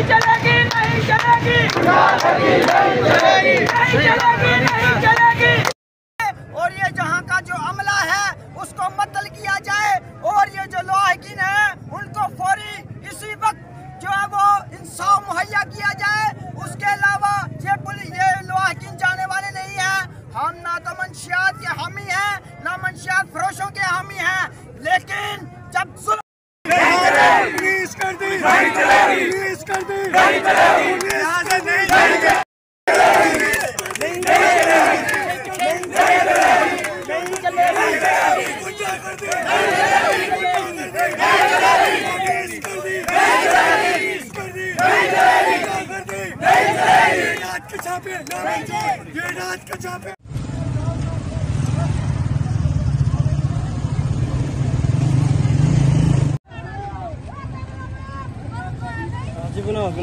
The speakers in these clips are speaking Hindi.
चलेगी, नहीं चलेगी, नहीं चलेगी, नहीं चलेगी। और ये जहाँ का जो अमला है उसको मुअत्तल किया जाए और ये जो लवाहिकीन है उनको फौरी इसी वक्त जो है वो इंसाफ मुहैया किया जाए। उसके अलावा ये लवाहिकीन जाने वाले नहीं है। हम ना तो मंशियात के हामी हैं ना मंशियात फरोशों के हामी हैं, लेकिन जब बनाओ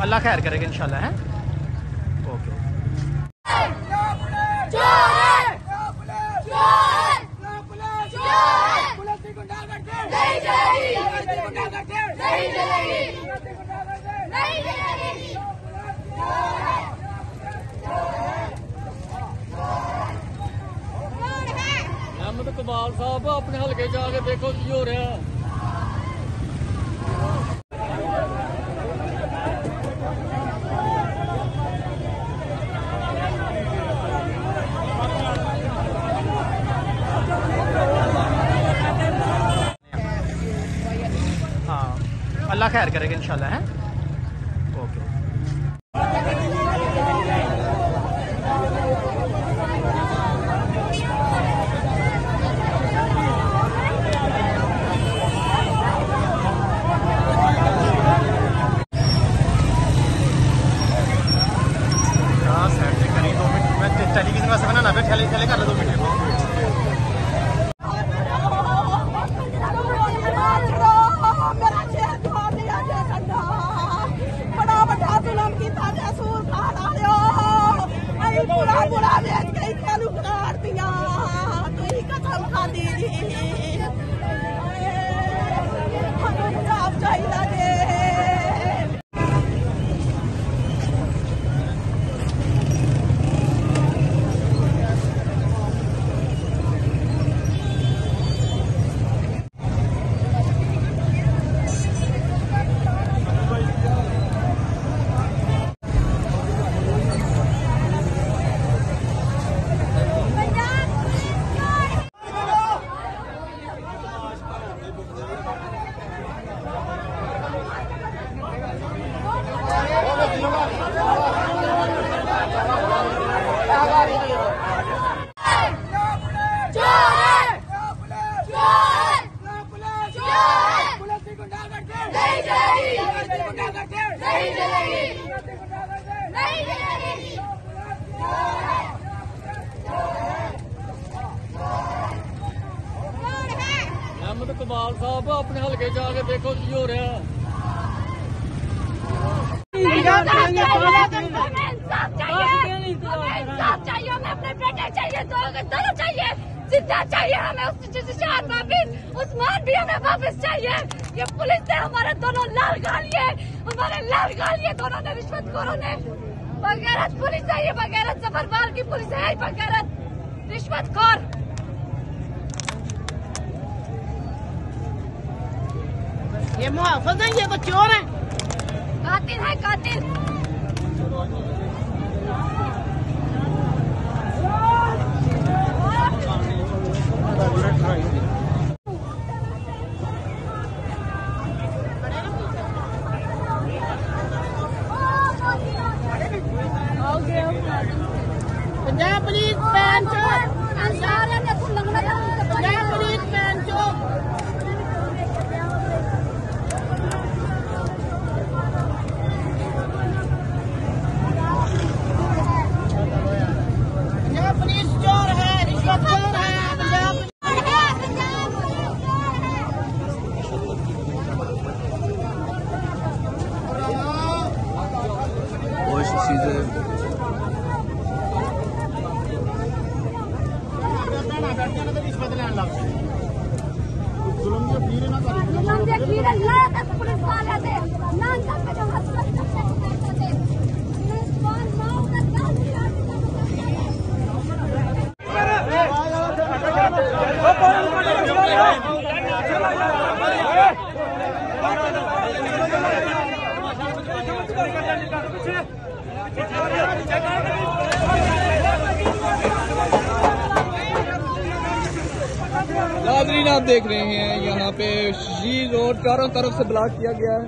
अल्लाह खैर करेगा इंशाल्लाह है। ओके अहमद इकबाल साहब अपने हल्के जाके देखो की हो रहा है। अल्लाह खैर करेगा इंशाल्लाह है। ओके साइड से करी 2 मिनट मैं टेलीविजन में से बनाना पे चले कर लो 2 मिनट। चलेगी, नहीं चलेगी। अहमद इकबाल साहब अपने हल्के जाके देखो की हो रहा है। इंसाफ चाहिए, हमें अपने बेटे चाहिए, दोनों चाहिए, जिंदा चाहिए हमें, उस्मान वापिस, उस्मान भी हमें वापस चाहिए। ये पुलिस ने हमारे दोनों लाल गालिए, हमारे लाल गालिए दोनों ने, रिश्वतखोरों ने। बगैरत पुलिस है ये, बगैरत जफरवाल की पुलिस है, बगैरत रिश्वतखोर। ये मुहाफिज है, ये तो चोर है, कातिल है, कातिल। पंजाब पुलिस पैन चोर, पंजाब पुलिस पैन चोर। पंजाब पुलिस चोर है, रिश्वतखोर है, पंजाब नाज़रीन आप देख रहे हैं यहाँ पे शीश रोड चारों तरफ से ब्लॉक किया गया है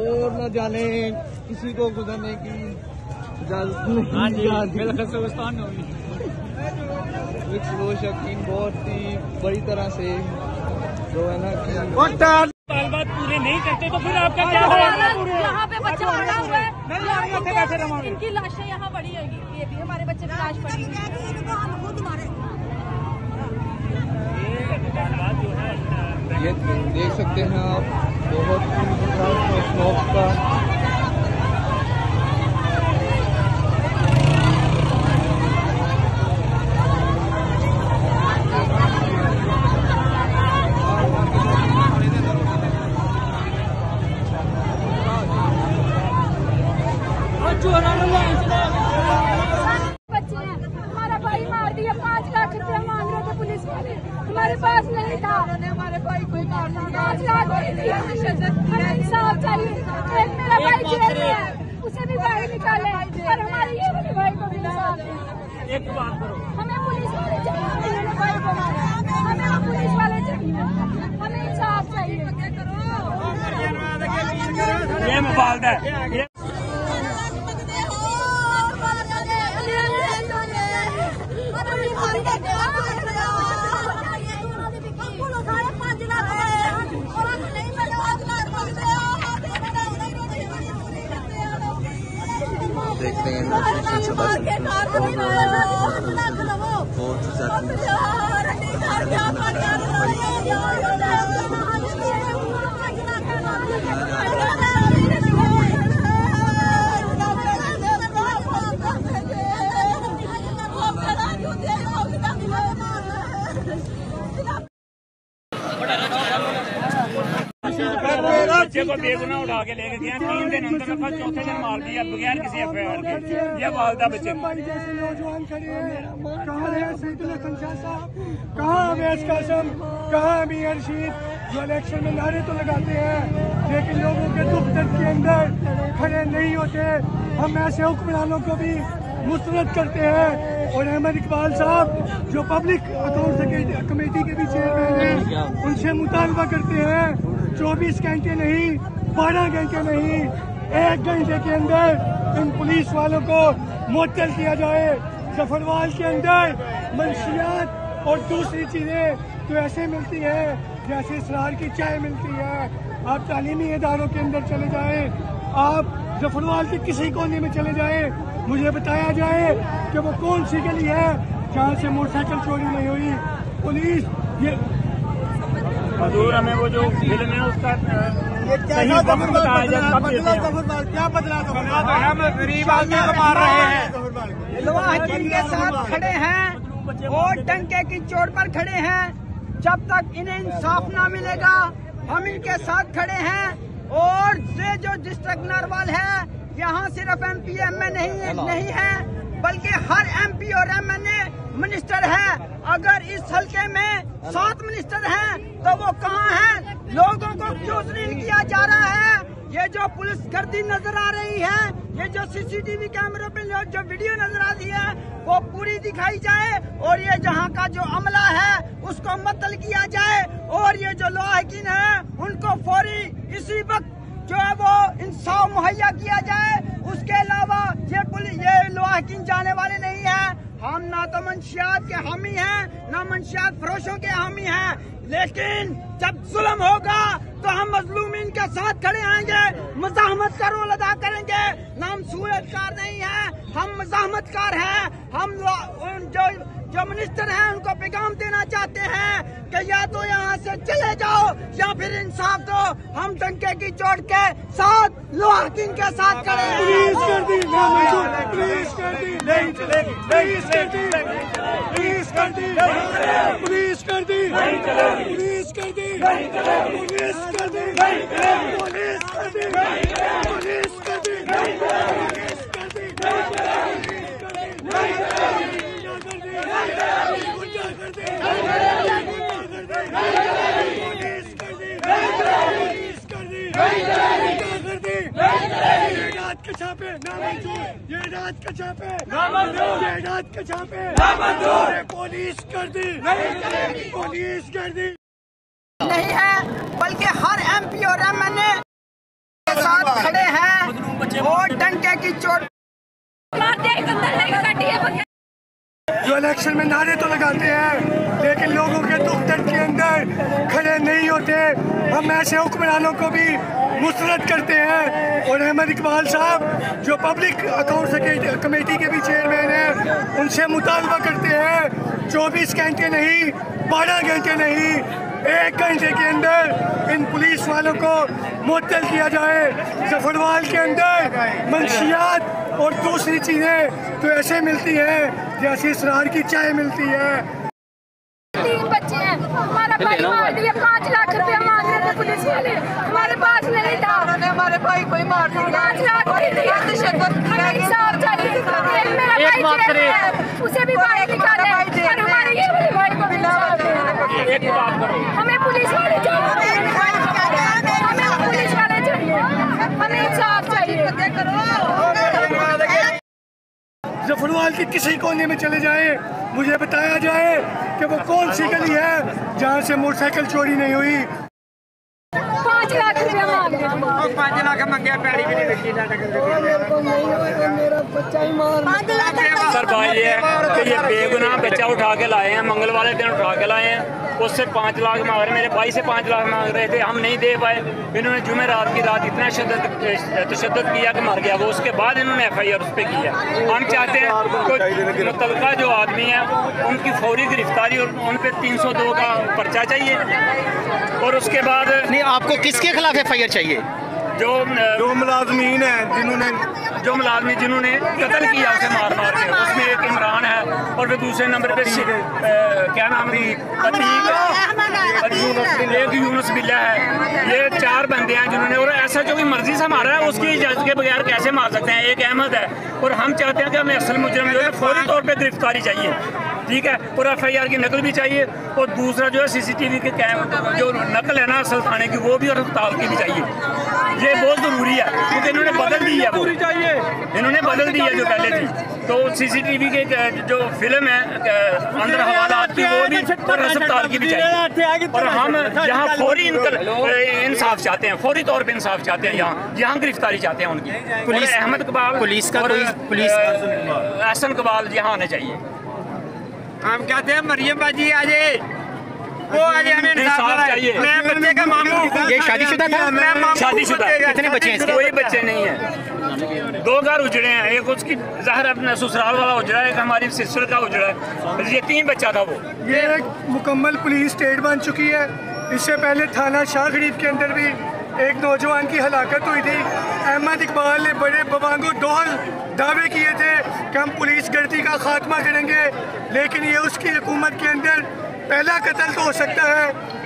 और न जाने किसी को गुजरने की इजाजत नहीं। वो शकीन बहुत ही बड़ी तरह से जो है ना कि बात पूरे नहीं करते तो फिर आपका क्या होगा? यहाँ पे बच्चा पड़ा हुआ है, इनकी लाशें यहाँ पड़ी है, ये भी हमारे बच्चे की लाश पड़ी है। ये देख सकते हैं आप बहुत स्मोक का बच्चे हैं, हमारा भाई मार दिया, 5 लाख रुपया मांग रहे थे पुलिस वाले, हमारे पास नहीं था, हमारे भाई को 5 लाख दिया, हमें इंसाफ चाहिए। एक मेरा भाई जेल में है, उसे भी बाहर निकाले और हमारे ये वाले भाई को भी इंसाफ दें। एक बात करो, हमें पुलिस वाले चाहिए, मेरे भाई को मारा, हमें पुलिस वाले चाहिए, हमें इंसाफ चाहिए। ये मुबालदा है, ये देखते हैं बच्चे को बेगुनाह उठा के लेके गया, 3 दिन अंदर रखा, चौथे दिन मार दिया बगैर किसी एफआईआर के। ये वालदा बच्चे जैसे नौजवान खड़े हैं, कहाँ है सईदुल हसन शाह साहब, कहाँ अवैस कासम, कहाँ अमीर रशीद, जो इलेक्शन में नारे तो लगाते हैं लेकिन लोगों के दुख दर्द के अंदर खड़े नहीं होते। हम ऐसे हुक्मरानों को भी मुस्तरद करते हैं और अहमद इकबाल साहब जो पब्लिक अकाउंट कमेटी के भी चेयरमैन हैं, उनसे मुतालबा करते हैं 24 घंटे नहीं, 12 घंटे नहीं, 1 घंटे के अंदर इन पुलिस वालों को मुअत्तल किया जाए। जफरवाल के अंदर मंशियात और दूसरी चीजें तो ऐसे मिलती है जैसे इसरार की चाय मिलती है। आप तालीमी इदारों के अंदर चले जाएं, आप जफरवाल के किसी कोने में चले जाए, मुझे बताया जाए कि वो कौन सी गली है जहाँ से मोटरसाइकिल चोरी नहीं हुई। पुलिस ये हजूर हमें वो जो फिल्म है उसका क्या बदला तो हम गरीब आदमी को मार रहे हैं। लोहाकिन के साथ खड़े हैं और डंके की चोट पर खड़े हैं। जब तक इन्हें इंसाफ ना मिलेगा हम इनके साथ खड़े हैं। और ये जो डिस्ट्रिक्ट नरवाल है यहाँ सिर्फ MP MA नहीं है बल्कि हर MP और MNA मिनिस्टर है। अगर इस हल्के में 7 मिनिस्टर हैं तो वो कहाँ हैं? लोगों को क्यों जलील किया जा रहा है? ये जो पुलिस गर्दी नजर आ रही है, ये जो CCTV कैमरों पे जो वीडियो नजर आ रही है वो पूरी दिखाई जाए और ये जहाँ का जो अमला है उसको मुअत्तल किया जाए और ये जो लोहाकिन है उनको फौरी इसी वक्त जो है वो इंसाफ मुहैया किया जाए। उसके अलावा ये लोहाकिन जाने वाले नहीं है। हम ना तो मंशियात के हामी हैं ना मंशियात फरोशों के हामी हैं, लेकिन जब जुल्म होगा तो हम मजलूमीन के साथ खड़े आएंगे, मज़ाहमत का रोल अदा करेंगे। नाम सूरतकार नहीं है, हम मज़ाहमतकार हैं। हम जो मिनिस्टर हैं उनको पैगाम देना चाहते हैं कि या तो यहाँ से चले जाओ या फिर इंसाफ दो। हम डंके की चोट के साथ लोहाकिन के साथ खड़े हैं। पुलिस कर दी पुलिस कर दी नहीं चलेगी, पुलिस कर दी पुलिस कर दी पुलिस कर दी पुलिस कर दी पुलिस कर दी पुलिस कर दी पुलिस कर दी रात के छापे ये रात के छापे ये रात के छापे पुलिस कर दी पुलिस कर दी नहीं है बल्कि हर MP और MNA के साथ खड़े हैं और डंके की चोट। जो इलेक्शन में नारे तो लगाते हैं लेकिन लोगों के दुख दर्द के अंदर खड़े नहीं होते। हम ऐसे हुक्मरानों को भी मुस्तरद करते हैं और अहमद इकबाल साहब जो पब्लिक अकाउंट्स कमेटी के भी चेयरमैन हैं उनसे मुतालबा करते हैं 24 घंटे नहीं 12 घंटे नहीं 1 घंटे के अंदर इन पुलिस वालों को मुअत्तल किया जाए। जफरवाल के अंदर मंशियात और दूसरी चीजें तो ऐसे मिलती हैं जैसे इसरार की चाय मिलती है। 3 बच्चे हैं, हमारा भाई मार दिया, 5 लाख रुपया मांग रहे थे पुलिस वाले, हमारे पास नहीं था। हमारे भाई को ही मार दिया, 5 लाख हमें इंसाफ चाहिए। मेरा भाई जेल में है, उसे भी बाहर निकाले और हमारे ये वाले भाई को भी इंसाफ देना। हमें पुलिस वाले चाहिए, हमें पुलिस वाले चाहिए, हमें इंसाफ चाहिए। जफरवाल के किसी कोने में चले जाए, मुझे बताया जाए कि वो कौन सी गली है जहाँ से मोटरसाइकिल चोरी नहीं हुई। 5 लाख रुपया मांग रहे थे। 5 लाख मंगे पैड़ी भी नहीं रखी मेरा बच्चा ही मार। सर भाई ये है कि ये बेगुनाह बच्चा उठा के लाए हैं, मंगल वाले दिन उठा के लाए हैं, उससे 5 लाख मांग रहे। मेरे भाई से 5 लाख मांग रहे थे, हम नहीं दे पाए। इन्होंने जुमे रात की रात इतना तशद्दुद किया कि मर गया वो। उसके बाद इन्होंने FIR उस पर किया। हम चाहते हैं कि मुतल्लिका जो आदमी है उनकी फौरी गिरफ्तारी और उन पर 302 का पर्चा चाहिए। और उसके बाद नहीं, आपको किसके खिलाफ FIR चाहिए? जो मुलाजमीन है जिन्होंने कत्ल किया उसे मार के, उसमें एक इमरान है और फिर दूसरे नंबर पे क्या नाम है एक यूनुस बिल्ला है। ये 4 बंदे हैं जिन्होंने, और ऐसा जो भी मर्जी से मारा है उसकी इजाजत के बगैर कैसे मार सकते हैं। एक अहमद है और हम चाहते हैं कि हमें असल मुजरिम जो है फौरी तौर पर गिरफ्तारी चाहिए, ठीक है, और FIR की नकल भी चाहिए। और दूसरा जो है CCTV के जो नकल है ना असल थाने की वो भी और अस्पताल की भी चाहिए। ये बहुत जरूरी है क्योंकि इन्होंने बदल दी है, इन्होंने बदल दी है जो पहले थी। तो CCTV के जो फिल्म है अंदर हवालात की वो भी और अस्पताल की भी चाहिए। और हम यहाँ फौरी इंसाफ चाहते हैं, फौरी तौर पे इंसाफ चाहते हैं, यहाँ गिरफ्तारी चाहते हैं उनकी। पुलिस अहमद इकबाल पुलिस का पुलिस एहसन इकबाल यहाँ आने चाहिए। हम कहते हैं मरियम बाजी आ जाए, वो आज हमें इंसाफ चाहिए। मैं बच्चे का मामू, ये शादीशुदा था? शादीशुदा। कितने बच्चे हैं इसके? कोई बच्चे नहीं है। 2 घर उजड़े हैं, एक उसकी ज़ाहिर अपना ससुराल वाला उजड़ा है, एक हमारी सिस्टर का उजड़ा है, ये 3 बच्चा था वो। ये एक मुकम्मल पुलिस स्टेट बन चुकी है। इससे पहले थाना शाह शरीफ के अंदर भी एक नौजवान की हलाकत हुई थी। अहमद इकबाल ने बड़े बबांगो डोल दावे किए थे कि हम पुलिस गर्दी का खात्मा करेंगे, लेकिन ये उसकी हुकूमत के अंदर पहला कत्ल तो हो सकता है,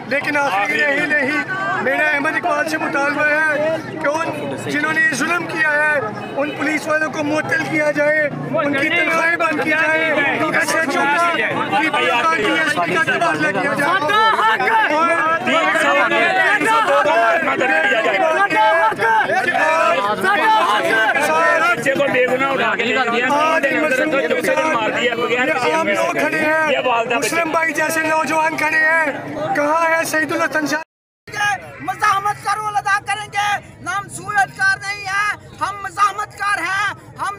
लेकिन आखिरी नहीं। मेरा अहमद इकबाल से मुतालबा है कि उन जिन्होंने ये जुल्म किया है उन पुलिस वालों को मुअत्तल किया जाए, उनकी तनख्वाहें बंद की जाए, SHO का तबादला किया जाए। बच्चे को बेगुनाह उठा के ले दिया, मार दिया बगैर आम लोग खड़े हैं, मुस्लिम भाई जैसे नौजवान खड़े हैं, कहाँ है सईदुल हसन शाह? मज़ाहमत का रोल अदा करेंगे, नाम सूरतकार नहीं है, हम मज़ाहमतकार हैं। हम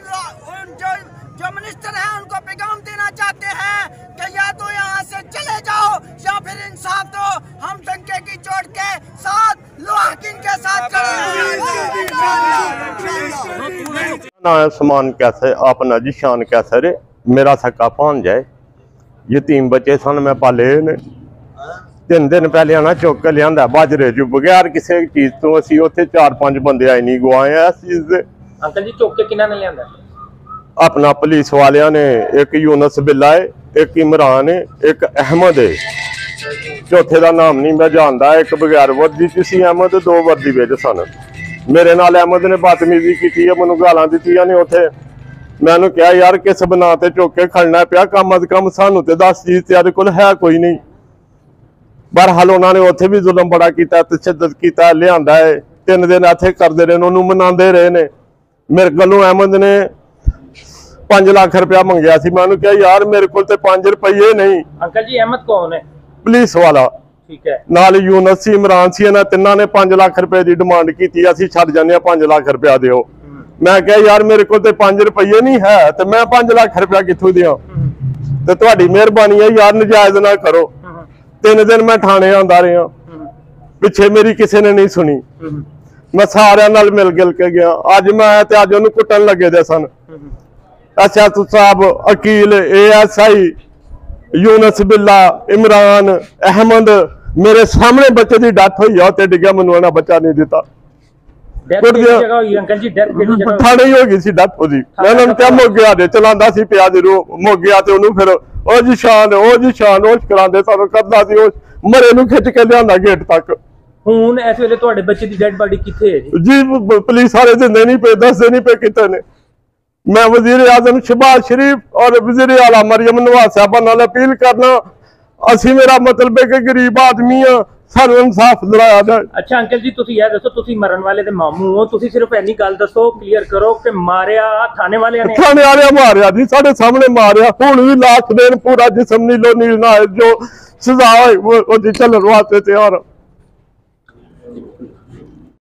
जो मिनिस्टर हैं उनको पैगाम देना चाहते हैं कि या तो यहाँ से चले जाओ या फिर इंसाफ दो। हम डंके की चोट के साथ लोहाकिन के साथ ना समान कैसे अपना जी शान कैसर मेरा सक्का भांजा है। यतीम बच्चे सन मैं पाले ने 3 दिन पहले आना चुक के लिया बाजरे च बगैर किसी चीज तो असी उत्थे 4-5 बंदे आई नहीं गवाए हैं इस चीज दे। अंकल जी चुक के किन्ना ने लिया? अपना पुलिस वालिया ने, एक यूनस बिल्ला है, एक इमरान है, एक अहमद है, चौथे का नाम नहीं मैं जानता। एक बगैर वर्दी च सी अहमद, 2 वर्दी विच सन। मेरे नाल अहमद ने बदतमीजी की है, मैनू गालां दित्तियां ने उत्थे। मैनू कहा यार किस बना ते चुक के खड़ना पिया, कम अज कम सानू ते दस चीज तेरे कोल है कोई नहीं। बहरहाल उन्होंने उत्थे भी जुल्म बड़ा किया, तशद्दद किया, लिया है। 3 दिन इत्थे करते रहे, उन्होंने मनाते रहे ने। मेरे कोलों अहमद ने 5 लाख रुपया मंगया सी। मैं क्या यार मेरे को 5 रुपये नहीं। अंकल जी अहमद कौन है? पुलिस वाला। ठीक है। नाल यूनस सी, इमरान सी, इन्हां तिन्हां ने 5 लाख रुपए की डिमांड की। असीं छड्ड जाने 5 लाख रुपया दिओ। मैं क्या यार मेरे को 5 रुपये नहीं है, तो मैं 5 लाख रुपया कित्थों दियां? ते तुहाडी मेहरबानी है यार, नजायज ना करो। 3 दिन मैं थाने आंदा रहा, पिछे मेरी किसी ने नहीं सुनी। मैं सारिਆਂ नाल मिल गिल के गया। अज मैं ते अज उहनूं कुट्टण लगे दे सन। SHO साहब, अकील, ASI, यूनस बिल्ला, इमरान, अहमद, मेरे सामने बच्चे की डेथ हुई है, डिग्या मैनू उन्हें बच्चा नहीं दिता। थाने ही होगी सी डेथ होगी। मैं उन्होंने क्या मोगिया दे चलांदा सी पिया जरूर मोगिया ते उन्होंने फिर ओ जी शान होश करांदे सानू करदा सी। होश मरे नूं खिच के लिआंदा गेट तक। हुण इस वेले तुहाडे बच्चे दी डेड बॉडी कित्थे है जी? पुलिस वाले दिंदे नहीं पे, दसदे नहीं पे कित्थे ने। मैं वजीर आजम शहबाज शरीफ और वजीर आला मरियम नवाज साहबा नाल अपील करना, असी मेरा मतलब है कि गरीब आदमी हाँ, सानू इंसाफ दिलाया जाए। अच्छा अंकल जी तुसी यह दसो, तुसी मरन वाले दे मामू हो, तुसी सिर्फ इन्नी गल दसो, क्लियर करो कि मारिया थाने वाले ने? थाने वाले मारिया जी, साढ़े सामने मारिया। हुण भी लाश देन पूरा जिस्म नीलो नील ना जो सजा होए वो चलन वास्ते तैयार।